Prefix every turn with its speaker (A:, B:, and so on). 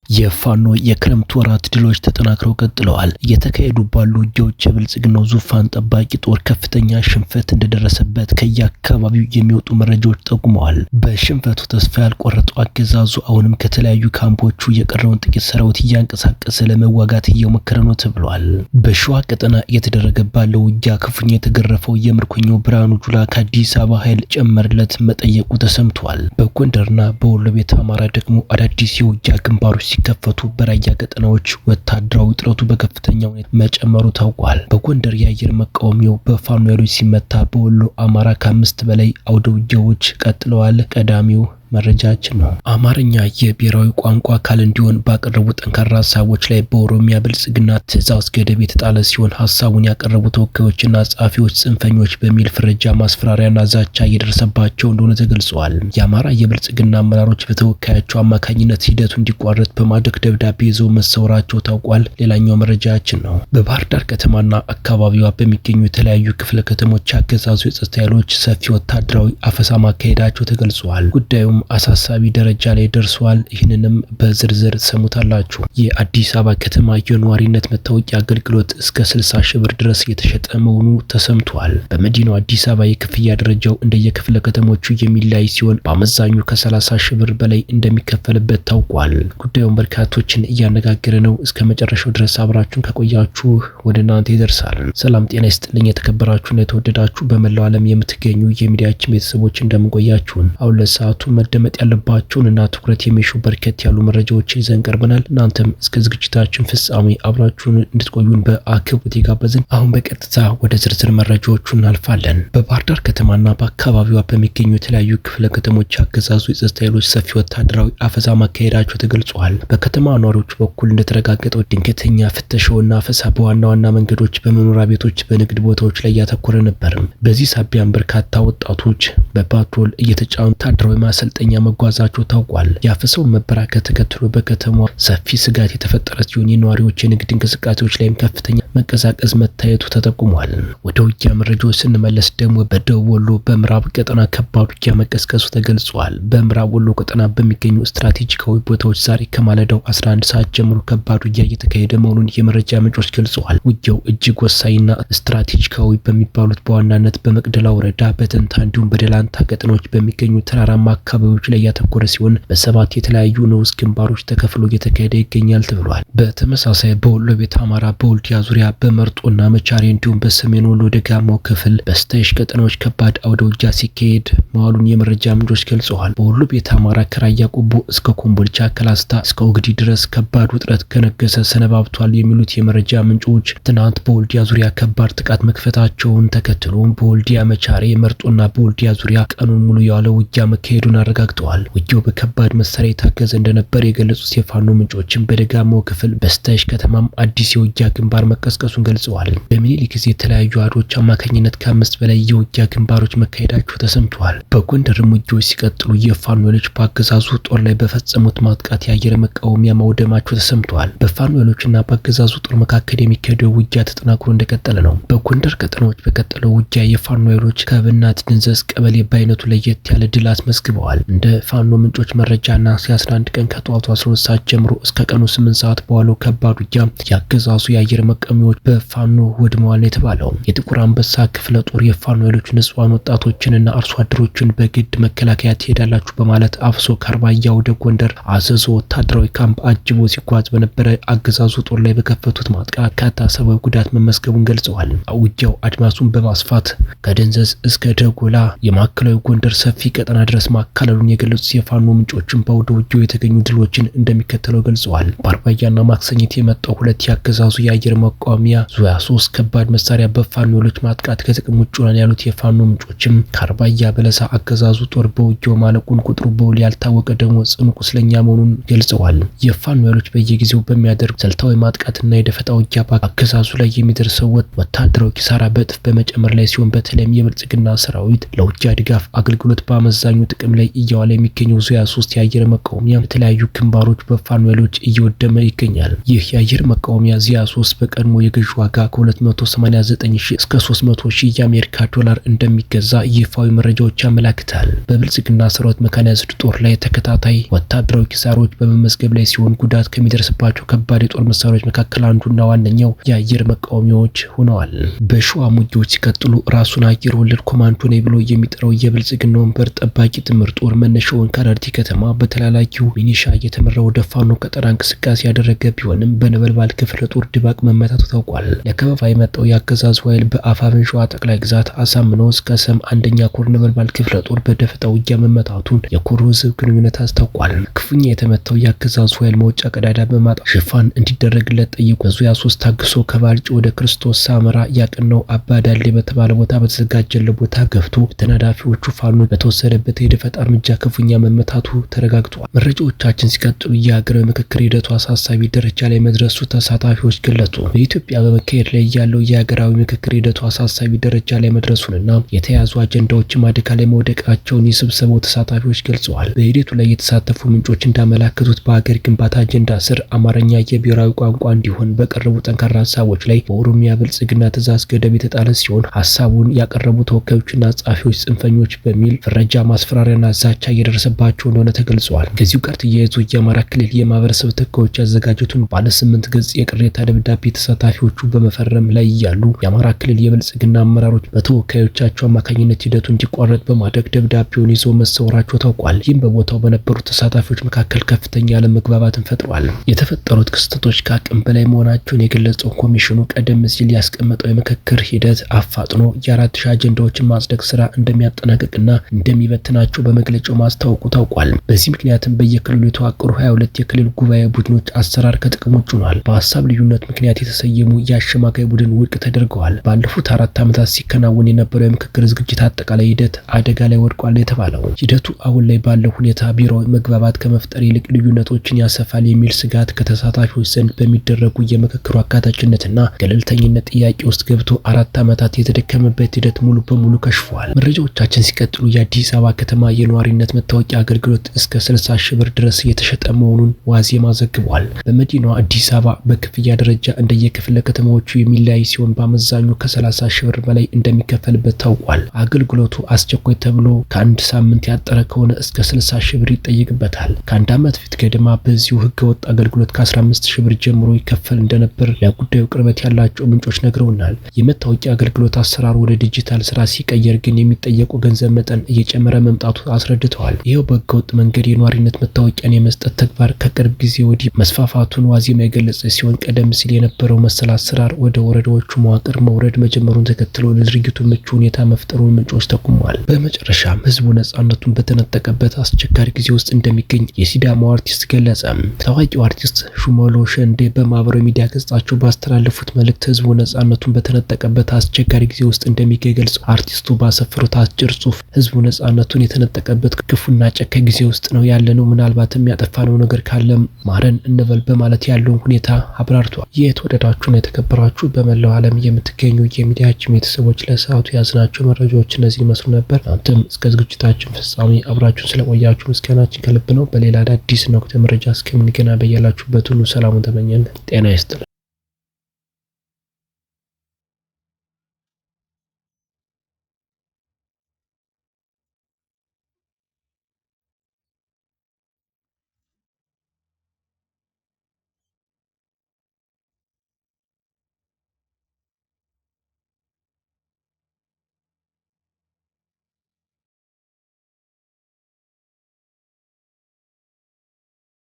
A: የፋኖ የክረምት ወራት ድሎች ተጠናክረው ቀጥለዋል። እየተካሄዱ ባሉ ውጊያዎች የብልጽግናው ዙፋን ጠባቂ ጦር ከፍተኛ ሽንፈት እንደደረሰበት ከየአካባቢው የሚወጡ መረጃዎች ጠቁመዋል። በሽንፈቱ ተስፋ ያልቆረጠው አገዛዙ አሁንም ከተለያዩ ካምፖቹ የቀረውን ጥቂት ሰራዊት እያንቀሳቀሰ ለመዋጋት እየሞከረ ነው ተብሏል። በሸዋ ቀጠና እየተደረገ ባለው ውጊያ ክፉኛ የተገረፈው የምርኮኛው ብርሃኑ ጁላ ከአዲስ አበባ ኃይል ጨመርለት መጠየቁ ተሰምቷል። በጎንደርና በወሎ ቤተ አማራ ደግሞ አዳዲስ የውጊያ ግንባሮች ሲከፈቱ በራያ ቀጠናዎች ወታደራዊ ውጥረቱ በከፍተኛ ሁኔታ መጨመሩ ታውቋል። በጎንደር የአየር መቃወሚያው በፋኖ ኃይሎች ሲመታ፣ በወሎ አማራ ከ5 በላይ አውደ ውጊያዎች ቀጥለዋል። ቀዳሚው መረጃችን ነው። አማርኛ የብሔራዊ ቋንቋ አካል እንዲሆን ባቀረቡ ጠንካራ ሀሳቦች ላይ በኦሮሚያ ብልጽግና ትዕዛዝ ገደብ የተጣለ ሲሆን ሀሳቡን ያቀረቡ ተወካዮችና ጸሐፊዎች ጽንፈኞች በሚል ፍረጃ ማስፈራሪያና ዛቻ እየደረሰባቸው እንደሆነ ተገልጿል። የአማራ የብልጽግና አመራሮች በተወካያቸው አማካኝነት ሂደቱ እንዲቋረጥ በማድረግ ደብዳቤ ይዘው መሰወራቸው ታውቋል። ሌላኛው መረጃችን ነው። በባህር ዳር ከተማና አካባቢዋ በሚገኙ የተለያዩ ክፍለ ከተሞች አገዛዙ የጸጥታ ኃይሎች ሰፊ ወታደራዊ አፈሳ ማካሄዳቸው ተገልጿል። ጉዳዩም አሳሳቢ ደረጃ ላይ ደርሷል። ይህንንም በዝርዝር ሰሙታላችሁ። የአዲስ አበባ ከተማ የነዋሪነት መታወቂያ አገልግሎት እስከ 60 ሺህ ብር ድረስ የተሸጠ መሆኑ ተሰምቷል። በመዲናው አዲስ አበባ የክፍያ ደረጃው እንደየክፍለ ከተሞቹ የሚለያይ ሲሆን በአመዛኙ ከ30 ሺህ ብር በላይ እንደሚከፈልበት ታውቋል። ጉዳዩን በርካቶችን እያነጋገረ ነው። እስከ መጨረሻው ድረስ አብራችሁን ከቆያችሁ ወደ እናንተ ይደርሳል። ሰላም ጤና ይስጥልኝ። የተከበራችሁና የተወደዳችሁ በመላው ዓለም የምትገኙ የሚዲያችን ቤተሰቦች እንደምንቆያችሁን አሁን ለሰዓቱ መደመጥ ያለባቸውንና ትኩረት የሚሹ በርከት ያሉ መረጃዎችን ይዘን ቀርበናል። እናንተም እስከ ዝግጅታችን ፍጻሜ አብራችሁን እንድትቆዩን በአክብሮት ጋበዝን። አሁን በቀጥታ ወደ ዝርዝር መረጃዎቹ እናልፋለን። በባህር ዳር ከተማና በአካባቢዋ በሚገኙ የተለያዩ ክፍለ ከተሞች አገዛዙ የጸጥታ ኃይሎች ሰፊ ወታደራዊ አፈሳ ማካሄዳቸው ተገልጿል። በከተማ ነዋሪዎች በኩል እንደተረጋገጠው ድንገተኛ ፍተሻውና አፈሳ በዋና ዋና መንገዶች፣ በመኖሪያ ቤቶች፣ በንግድ ቦታዎች ላይ ያተኮረ ነበር። በዚህ ሳቢያም በርካታ ወጣቶች በፓትሮል እየተጫኑ ወታደራዊ ማሰልጠኛ መጓዛቸው ታውቋል። የአፈሳውን መበራከት ተከትሎ በከተማዋ ሰፊ ስጋት የተፈጠረ ሲሆን የነዋሪዎች የንግድ እንቅስቃሴዎች ላይም ከፍተኛ መቀዛቀዝ መታየቱ ተጠቁሟል። ወደ ውጊያ መረጃዎች ስንመለስ ደግሞ በደቡብ ወሎ በምዕራብ ቀጠና ከባድ ውጊያ መቀስቀሱ ተገልጿል። በምዕራብ ወሎ ቀጠና በሚገኙ ስትራቴጂካዊ ቦታዎች ዛሬ ከማለዳው 11 ሰዓት ጀምሮ ከባድ ውጊያ እየተካሄደ መሆኑን የመረጃ ምንጮች ገልጸዋል። ውጊያው እጅግ ወሳኝና ስትራቴጂካዊ በሚባሉት በዋናነት በመቅደላ ወረዳ፣ በተንታ እንዲሁም በደላንታ ቀጠናዎች በሚገኙ ተራራማ አካባቢዎች ላይ ያተኮረ ሲሆን በሰባት የተለያዩ ንዑስ ግንባሮች ተከፍሎ እየተካሄደ ይገኛል ተብሏል። በተመሳሳይ በወሎ ቤተ አማራ፣ በወልዲያ ዙሪያ፣ በመርጦና መቻሬ እንዲሁም በሰሜን ወሎ ደጋማው ክፍል በስተሽ ቀጠናዎች ከባድ አውደ ውጊያ ሲካሄድ መዋሉን የመረጃ ምንጮች ገልጸዋል። በወሎ ቤተ አማራ ከራያ ቆቦ እስከ ኮምቦልቻ፣ ከላስታ እስከ ኦግዲ ድረስ ከባድ ውጥረት ከነገሰ ሰነባብቷል የሚሉት የመረጃ ምንጮች ትናንት በወልዲያ ዙሪያ ከባድ ጥቃት መክፈታቸውን ተከትሎ በወልዲያ መቻሬ፣ መርጦና በወልዲያ ዙሪያ ቀኑን ሙሉ ያለ ውጊያ መካሄዱን አረጋግጠዋል። ውጊያው በከባድ መሳሪያ የታገዘ እንደነበር የገለጹት የፋኖ ምንጮችን በደጋማው ክፍል በስተሽ ከተማም አዲስ የውጊያ ግንባር መቀስቀሱን ገልጸዋል። በሚኒሊክ ጊዜ የተለያዩ አዶች አማካኝነት ከ5 በላይ የውጊያ ግንባሮች መካሄዳቸው ተሰምተዋል። በጎንደርም ውጊያዎች ሲቀጥሉ የፋኖ ኃይሎች በአገዛዙ ጦር ላይ በፈጸሙት ማጥቃት የአየር መቃወሚያ ማውደማቸው ተሰምተዋል። በፋኖ ኃይሎችና በአገዛዙ ጦር መካከል የሚካሄደው ውጊያ ተጠናክሮ እንደቀጠለ ነው። በጎንደር ቀጠናዎች በቀጠለው ውጊያ የፋኖ ኃይሎች ከብናት ድንዘዝ ቀበሌ በአይነቱ ለየት ያለ ድል አስመዝግበዋል። እንደ ፋኖ ምንጮች መረጃና 11 ቀን ከጠዋቱ 12 ሰዓት ጀምሮ እስከ ቀኑ 8 ሰዓት በዋለው ከባድ ውጊያ ያገዛዙ የአየር መቃወሚያዎች በፋኖ ወድመዋል የተባለው የጥቁር አንበሳ ክፍለ ጦር የፋኖ ኃይሎች ንጹሃን ወጣቶችንና አርሶ አደሮችን በግድ መከላከያ ትሄዳላችሁ በማለት አፍሶ ከአርባያ ወደ ጎንደር አዘዞ ወታደራዊ ካምፕ አጅቦ ሲጓዝ በነበረ አገዛዙ ጦር ላይ በከፈቱት ማጥቃት በርካታ ሰብአዊ ጉዳት መመዝገቡን ገልጸዋል። ውጊያው አድማሱን በማስፋት ከደንዘዝ እስከ ደጎላ የማዕከላዊ ጎንደር ሰፊ ቀጠና ድረስ ማካለሉን የገለጹት የፋኖ ምንጮችን በአውደ ውጊያው የተገኙ ድሎችን እንደሚከተለው ገልጸዋል። በአርባያና ማክሰኝት የመጣው 2 ያገዛዙ የአየር መቃወሚያ ዙያ 3 ከባድ መሳሪያ በፋኖ ኃይሎች ማጥቃት ከጥቅም ውጭ ሆኗል ያሉት የፋኖ ምንጮችም ከአርባያ በለሳ አገዛዙ ጦር በውጊያው ማለቁን ቁጥሩ በውል ያልታወቀ ደግሞ ጽኑ ቁስለኛ መሆኑን ገልጸዋል። የፋኖ ኃይሎች በየጊዜው በሚያደርጉ ስልታዊ ማጥቃትና የደፈጣ ውጊያ አገዛዙ ላይ የሚደርሰው ወታደራዊ ኪሳራ በእጥፍ በመጨመር ላይ ሲሆን በተለይም የብልጽግና ሰራዊት ለውጊያ ድጋፍ አገልግሎት በአመዛኙ ጥቅም ላይ እያዋለ የሚገኘው ዙ 23 የአየር መቃወሚያ በተለያዩ ግንባሮች በፋኖ ኃይሎች እየወደመ ይገኛል። ይህ የአየር መቃወሚያ ዙ 23 በቀድሞ የገዥ ዋጋ ከ289,000 እስከ 300,000 የአሜሪካ ዶላር እንደሚገዛ ይፋዊ መረጃዎች ያመላክታል። በብልጽግና ሰራዊት መካናይዝድ ጦር ላይ ተከታታይ ወታደራዊ ኪሳሮች በመመዝገብ ላይ ሲሆን ጉዳት ከሚደርስባቸው ከባድ የጦር መሳሪያዎች መካከል አንዱና ዋነኛው የአየር መቃወሚያዎች ሆነዋል። በሸዋ ሙጊዎች ሲቀጥሉ ራሱን አየር ወለድ ኮማንዶ ነኝ ብሎ የሚጠራው የብልጽግና ወንበር ጠባቂ ጥምር ጦር መነሻውን ከአረርቲ ከተማ በተላላኪው ሚኒሻ እየተመራ ወደ ፋኖ ቀጠና እንቅስቃሴ ያደረገ ቢሆንም በነበልባል ክፍለ ጦር ድባቅ መመታቱ ታውቋል። ለከበባ የመጣው የአገዛዙ ኃይል በአፋብኃኝ ሸዋ ጠቅላይ ግዛት አሳምነው እስከ ሰም አንደኛ ኮር ነበልባል ክፍለ ጦር በደፈጣ ውጊያ መመታቱን የኮሩ ህዝብ ግንኙነት አስታውቋል። ክፉኛ የተመታው የአገዛዙ ኃይል መውጫ ቀዳዳ በማጣት ሽፋን እንዲደረግለት ጠይቆ ዙ 23 ታግሶ ከባልጭ ወደ ክርስቶስ ሳመራ ያቀናው አባዳሌ በተባለ ቦታ በተዘጋጀለ ቦታ ገብቶ ተናዳፊዎቹ ፋኖ በተወሰደበት የደፈጣ እርምጃ ክፉኛ መመታቱ ተረጋግጧል። መረጃዎቻችን ሲቀጥሉ የሀገራዊ ምክክር ሂደቱ አሳሳቢ ደረጃ ላይ መድረሱ ተሳታፊዎች ገለጹ። በኢትዮጵያ በመካሄድ ላይ ያለው የሀገራዊ ምክክር ሂደቱ አሳሳቢ ደረጃ ላይ መድረሱንና የተያዙ አጀንዳዎችም አደጋ ላይ መውደቃቸውን የስብሰባው ተሳታፊዎች ገልጸዋል። በሂደቱ ላይ የተሳተፉ ምንጮች እንዳመላከቱት በሀገር ግንባታ አጀንዳ ስር አማርኛ የብሔራዊ ቋንቋ እንዲሆን በቀረቡ ጠንካራ ሀሳቦች ላይ በኦሮሚያ ብልጽግና ትዕዛዝ ገደብ የተጣለ ሲሆን ሀሳቡን ያቀረቡ ተወካዮችና ጸሐፊዎች ጽንፈኞች በሚል ፍረጃ፣ ማስፈራሪያና ዛቻ እየደረሰባቸው እንደሆነ ተገልጿል። ከዚሁ ጋር ተያይዞ የአማራ ክልል የማህበረሰብ ተወካዮች ያዘጋጁትን ባለ 8 ገጽ የቅሬታ ደብዳቤ ተሳታፊዎቹ በመፈረም ላይ እያሉ የአማራ ክልል የብልጽግና አመራሮች በተወካዮቻቸው አማካኝነት ሂደቱ እንዲቋረጥ በማድረግ ደብዳቤውን ይዘው መሰወራቸው ታውቋል። ይህም በቦታው በነበሩ ተሳታፊዎች መካከል ከፍተኛ አለመግባባትን ፈጥሯል። የተፈጠሩት ክስተቶች ከአቅም በላይ መሆናቸውን የገለጸው ኮሚሽኑ ቀደም ሲል ያስቀመጠው የምክክር ሂደት አፋጥኖ የ4,000 አጀንዳዎችን ማጽደቅ ስራ እንደሚያጠናቅቅና እንደሚበትናቸው በመግለጫው ማስታወቁ ታውቋል። በዚህ ምክንያትም በየክልሉ የተዋቀሩ 22 የክልል ጉባኤ ቡድኖች አሰራር ከጥቅም ውጭ ሆኗል። በሀሳብ ልዩነት ምክንያት የተሰየሙ የአሸማጋይ ቡድን ውድቅ ተደርገዋል። ባለፉት 4 ዓመታት ሲከናወን የነበረው የምክክር ዝግጅት አጠቃላይ ሂደት አደጋ ላይ ወድቋል የተባለው ሂደቱ አሁን ላይ ባለው ሁኔታ ቢሮዊ መግባባት ከመፍጠር ይልቅ ልዩነቶችን ያሰፋል የሚል ስጋት ከተሳታፊዎች ዘንድ በሚደረጉ የምክክሩ አካታችነትና ገለልተኝነት ጥያቄ ውስጥ ገብቶ 4 ዓመታት የተደከመበት ሂደት ሙሉ በሙሉ ከሽፏል። መረጃዎቻችን ሲቀጥሉ የአዲስ አበባ ከተማ የነዋሪነት መታወቂያ አገልግሎት እስከ 60,000 ብር ድረስ እየተሸጠ መሆኑን ዋዜማ ዘግቧል። በመዲናዋ አዲስ አበባ በክፍያ ደረጃ እንደየክፍለ ከተማዎቹ የሚለያይ ሲሆን በአመዛኙ ከ30,000 ብር በላይ እንደሚከፈልበት ታውቋል። አገልግሎቱ አስቸኳይ ተብሎ ከአንድ ሳምንት ያጠረ ከሆነ እስከ 60,000 ብር ይጠይቅበታል። ከአንድ ዓመት ፊት ገደማ በዚሁ ህገወጥ አገልግሎት ከ15,000 ብር ጀምሮ ይከፈል እንደነበር ለጉዳዩ ቅርበት ያላቸው ምንጮች ነግረውናል። የመታወቂያ አገልግሎት አሰራር ወደ ዲጂታል ስራ ሲቀየር ግን የሚጠየቀው ገንዘብ መጠን እየጨመረ መምጣቱ አስረድተዋል። ይኸው በህገወጥ መንገድ የነዋሪነት መታወቂያን የመስጠት ተግባር ከቅርብ ጊዜ ወዲህ መስፋፋቱን ዋዜማ የገለጸ ሲሆን ቀደም ሲል የነበረው መሰል አሰራር ወደ ወረዳዎቹ መዋቅር መውረድ መጀመሩን ተከትሎ ለድርጊቱ ምቹ ሁኔታ መፍጠሩን ምንጮች ጠቁመዋል። በመጨረሻም ህዝቡ ነጻነቱን በተነጠቀበት አስቸጋሪ ጊዜ ውስጥ እንደሚገኝ የሲዳማው አርቲስት ገለጸ። ታዋቂው አርቲስት ሹመሎ ሸንዴ በማህበራዊ ሚዲያ ገጻቸው ባስተላለፉት መልእክት ህዝቡ ነጻነቱን በተነጠቀበት አስቸጋሪ ጊዜ ውስጥ እንደሚገኝ ገልጸው አርቲስቱ ባሰፈሩት አጭር ጽሑፍ ህዝቡ ነጻነቱን የተነጠቀበት ክፉና ጨካኝ ጊዜ ውስጥ ነው ያለነው፣ ምናልባትም ያጠፋነው ነገር ካለ ማረን እንበል በማለት ያለውን ሁኔታ አብራርቷል። የተወደዳችሁና የተከበራችሁ በመላው ዓለም የምትገኙ የሚዲያችን ቤተሰቦች ለሰዓቱ ያዝናቸው መረጃዎች እነዚህ ይመስሉ ነበር። እናንተም እስከ ዝግጅታችን ፍጻሜ አብራችሁን ስለቆያችሁ ምስጋናችን ከልብ ነው። በሌላ አዳዲስ ወቅታዊ መረጃ እስከምንገናኝ በያላችሁበት ሁሉ ሰላሙን ተመኘን። ጤና ይስጥልን።